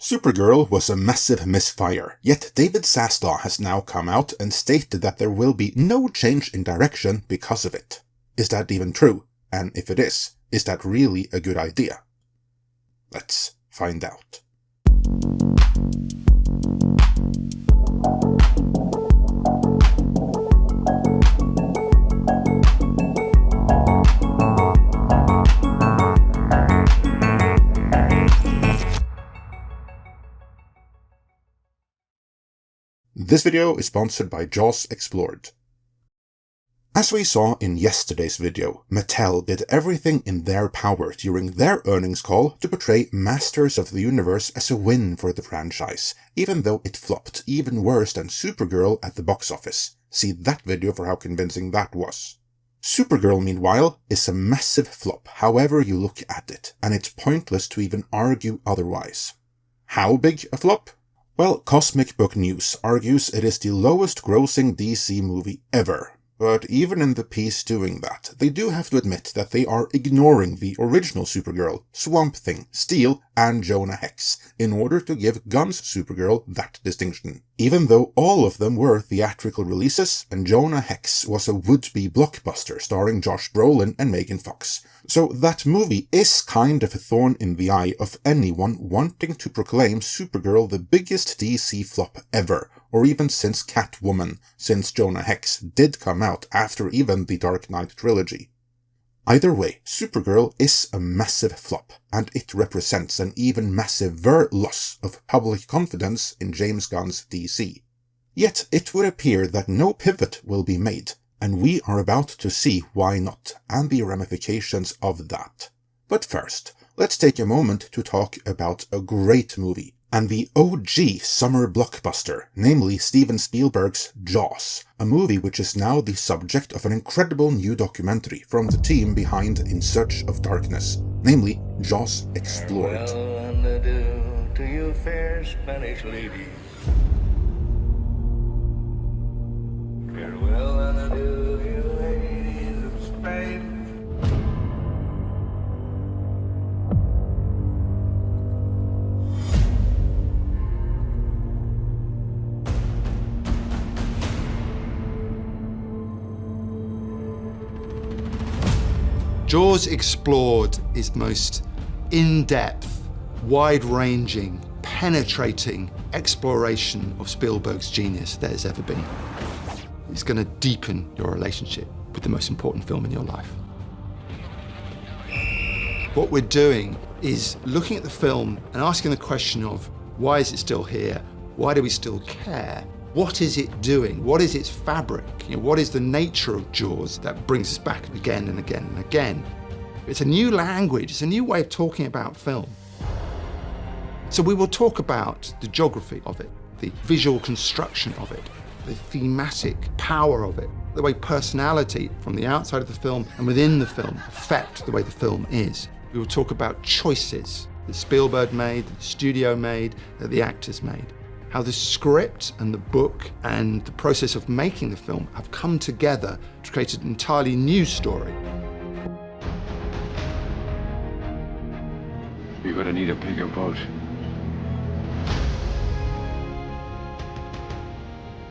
Supergirl was a massive misfire, yet David Zaslav has now come out and stated that there will be no change in direction because of it. Is that even true? And if it is that really a good idea? Let's find out. This video is sponsored by Jaws Explored. As we saw in yesterday's video, Mattel did everything in their power during their earnings call to portray Masters of the Universe as a win for the franchise, even though it flopped even worse than Supergirl at the box office. See that video for how convincing that was. Supergirl, meanwhile, is a massive flop however you look at it, and it's pointless to even argue otherwise. How big a flop? Well, Cosmic Book News argues it is the lowest grossing DC movie ever. But even in the piece doing that, they do have to admit that they are ignoring the original Supergirl, Swamp Thing, Steel, and Jonah Hex in order to give Gunn's Supergirl that distinction. Even though all of them were theatrical releases, and Jonah Hex was a would-be blockbuster starring Josh Brolin and Megan Fox. So that movie is kind of a thorn in the eye of anyone wanting to proclaim Supergirl the biggest DC flop ever, or even since Catwoman, since Jonah Hex did come out after even the Dark Knight trilogy. Either way, Supergirl is a massive flop, and it represents an even massiver loss of public confidence in James Gunn's DC. Yet it would appear that no pivot will be made, and we are about to see why not, and the ramifications of that. But first, let's take a moment to talk about a great movie, and the OG summer blockbuster, namely Steven Spielberg's Jaws, a movie which is now the subject of an incredible new documentary from the team behind In Search of Darkness, namely Jaws Explored. Farewell and adieu to you fair Spanish lady. Farewell and adieu to you ladies of Spain. Jaws Explored is the most in-depth, wide-ranging, penetrating exploration of Spielberg's genius there has ever been. It's going to deepen your relationship with the most important film in your life. What we're doing is looking at the film and asking the question of, why is it still here? Why do we still care? What is it doing? What is its fabric? What is the nature of Jaws that brings us back again and again and again? It's a new language, it's a new way of talking about film. So we will talk about the geography of it, the visual construction of it, the thematic power of it, the way personality from the outside of the film and within the film affect the way the film is. We will talk about choices that Spielberg made, that the studio made, that the actors made. How the script and the book and the process of making the film have come together to create an entirely new story. You're gonna need a bigger boat.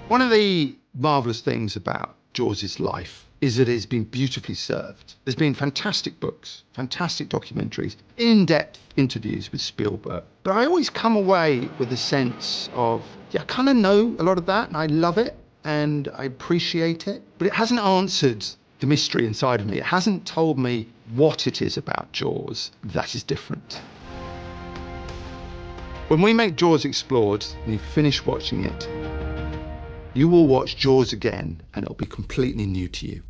One of the marvelous things about Jaws' life is that it's been beautifully served. There's been fantastic books, fantastic documentaries, in-depth interviews with Spielberg. But I always come away with a sense of, yeah, I kind of know a lot of that and I love it and I appreciate it, but it hasn't answered the mystery inside of me. It hasn't told me what it is about Jaws that is different. When we make Jaws Explored and you finish watching it, you will watch Jaws again and it'll be completely new to you.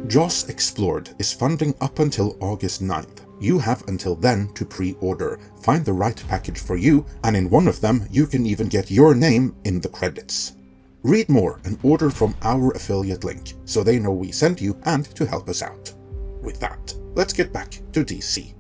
Jaws Explored is funding up until August 9th. You have until then to pre-order, find the right package for you, and in one of them you can even get your name in the credits. Read more and order from our affiliate link, so they know we sent you and to help us out. With that, let's get back to DC.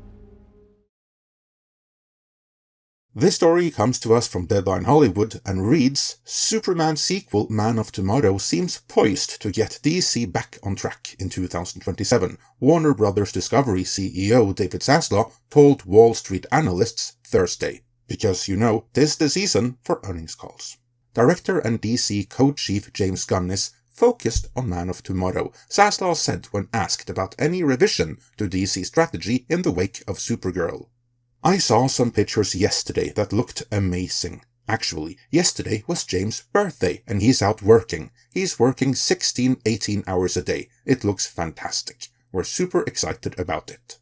This story comes to us from Deadline Hollywood and reads, Superman sequel Man of Tomorrow seems poised to get DC back on track in 2027, Warner Bros. Discovery CEO David Zaslav told Wall Street analysts Thursday. Because, 'tis the season for earnings calls. Director and DC co-chief James Gunn is focused on Man of Tomorrow, Zaslav said when asked about any revision to DC strategy in the wake of Supergirl. I saw some pictures yesterday that looked amazing. Actually, yesterday was James' birthday and he's out working. He's working 16-18 hours a day. It looks fantastic. We're super excited about it.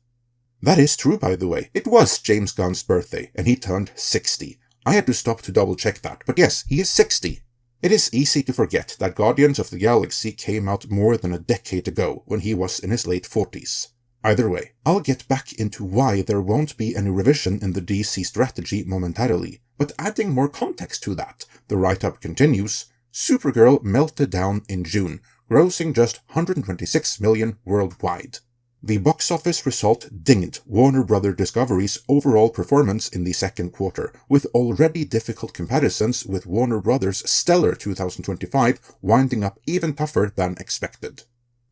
That is true, by the way. It was James Gunn's birthday and he turned 60. I had to stop to double check that, but yes, he is 60. It is easy to forget that Guardians of the Galaxy came out more than a decade ago when he was in his late 40s. Either way, I'll get back into why there won't be any revision in the DC strategy momentarily, but adding more context to that, the write-up continues, Supergirl melted down in June, grossing just $126 million worldwide. The box office result dinged Warner Bros. Discovery's overall performance in the second quarter, with already difficult comparisons with Warner Bros.' stellar 2025 winding up even tougher than expected.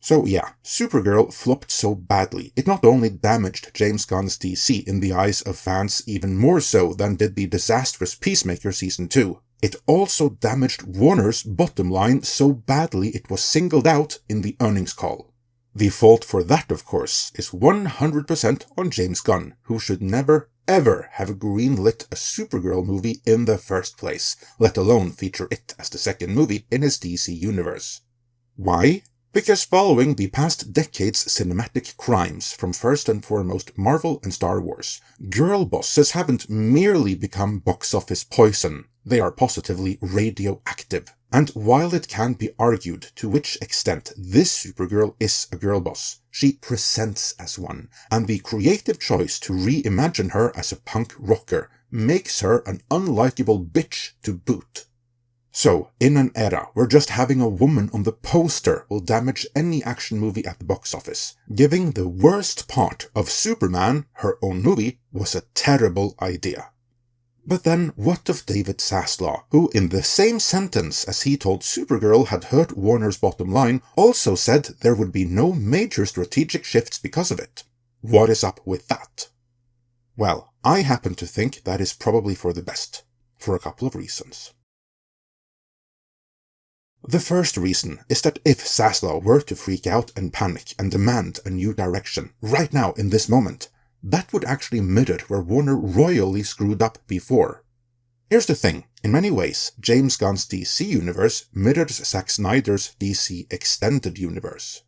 So yeah, Supergirl flopped so badly, it not only damaged James Gunn's DC in the eyes of fans even more so than did the disastrous Peacemaker Season 2, it also damaged Warner's bottom line so badly it was singled out in the earnings call. The fault for that, of course, is 100% on James Gunn, who should never, ever have greenlit a Supergirl movie in the first place, let alone feature it as the second movie in his DC universe. Why? Because following the past decade's cinematic crimes from first and foremost Marvel and Star Wars, girl bosses haven't merely become box office poison, they are positively radioactive. And while it can be argued to which extent this Supergirl is a girl boss, she presents as one, and the creative choice to reimagine her as a punk rocker makes her an unlikable bitch to boot. So, in an era where just having a woman on the poster will damage any action movie at the box office, giving the worst part of Superman her own movie was a terrible idea. But then, what of David Zaslav, who in the same sentence as he told Supergirl had hurt Warner's bottom line, also said there would be no major strategic shifts because of it? What is up with that? Well, I happen to think that is probably for the best, for a couple of reasons. The first reason is that if Zaslav were to freak out and panic and demand a new direction right now in this moment, that would actually mirror where Warner royally screwed up before. Here's the thing, in many ways, James Gunn's DC universe mirrors Zack Snyder's DC Extended Universe.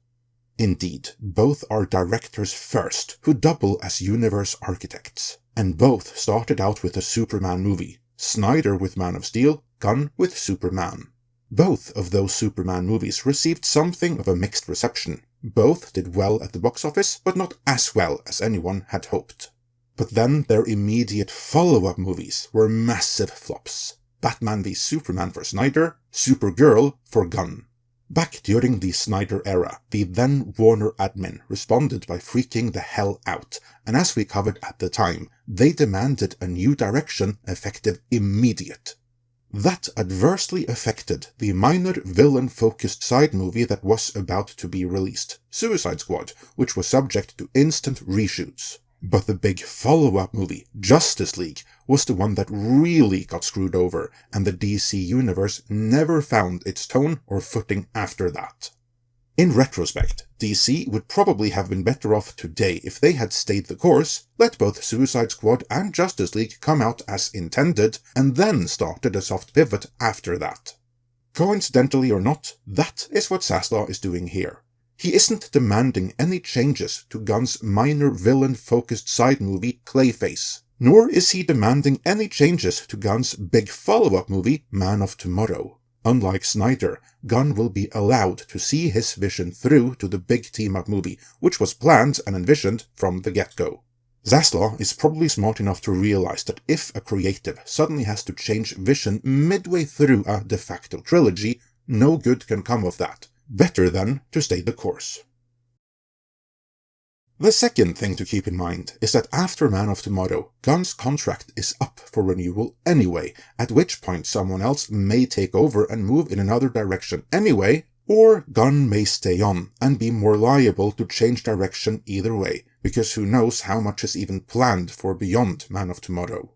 Indeed, both are directors first, who double as universe architects, and both started out with a Superman movie, Snyder with Man of Steel, Gunn with Superman. Both of those Superman movies received something of a mixed reception. Both did well at the box office, but not as well as anyone had hoped. But then their immediate follow-up movies were massive flops. Batman v Superman for Snyder, Supergirl for Gunn. Back during the Snyder era, the then Warner admin responded by freaking the hell out, and as we covered at the time, they demanded a new direction effective immediate. That adversely affected the minor villain-focused side movie that was about to be released, Suicide Squad, which was subject to instant reshoots. But the big follow-up movie, Justice League, was the one that really got screwed over, and the DC universe never found its tone or footing after that. In retrospect, DC would probably have been better off today if they had stayed the course, let both Suicide Squad and Justice League come out as intended, and then started a soft pivot after that. Coincidentally or not, that is what Zaslav is doing here. He isn't demanding any changes to Gunn's minor villain-focused side movie Clayface, nor is he demanding any changes to Gunn's big follow-up movie Man of Tomorrow. Unlike Snyder, Gunn will be allowed to see his vision through to the big team-up movie, which was planned and envisioned from the get-go. Zaslav is probably smart enough to realize that if a creative suddenly has to change vision midway through a de facto trilogy, no good can come of that. Better then to stay the course. The second thing to keep in mind is that after Man of Tomorrow, Gunn's contract is up for renewal anyway, at which point someone else may take over and move in another direction anyway, or Gunn may stay on and be more liable to change direction either way, because who knows how much is even planned for beyond Man of Tomorrow.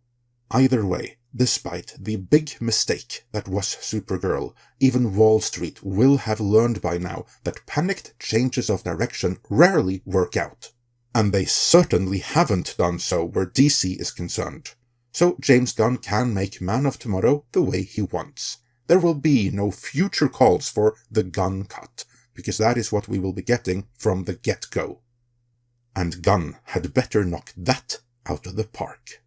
Either way, despite the big mistake that was Supergirl, even Wall Street will have learned by now that panicked changes of direction rarely work out. And they certainly haven't done so where DC is concerned. So James Gunn can make Man of Tomorrow the way he wants. There will be no future calls for the Gunn cut, because that is what we will be getting from the get-go. And Gunn had better knock that out of the park.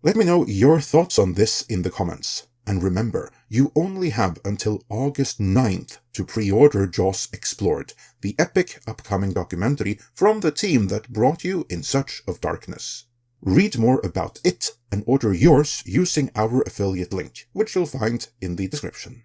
Let me know your thoughts on this in the comments. And remember, you only have until August 9th to pre-order Jaws Explored, the epic upcoming documentary from the team that brought you In Search of Darkness. Read more about it and order yours using our affiliate link, which you'll find in the description.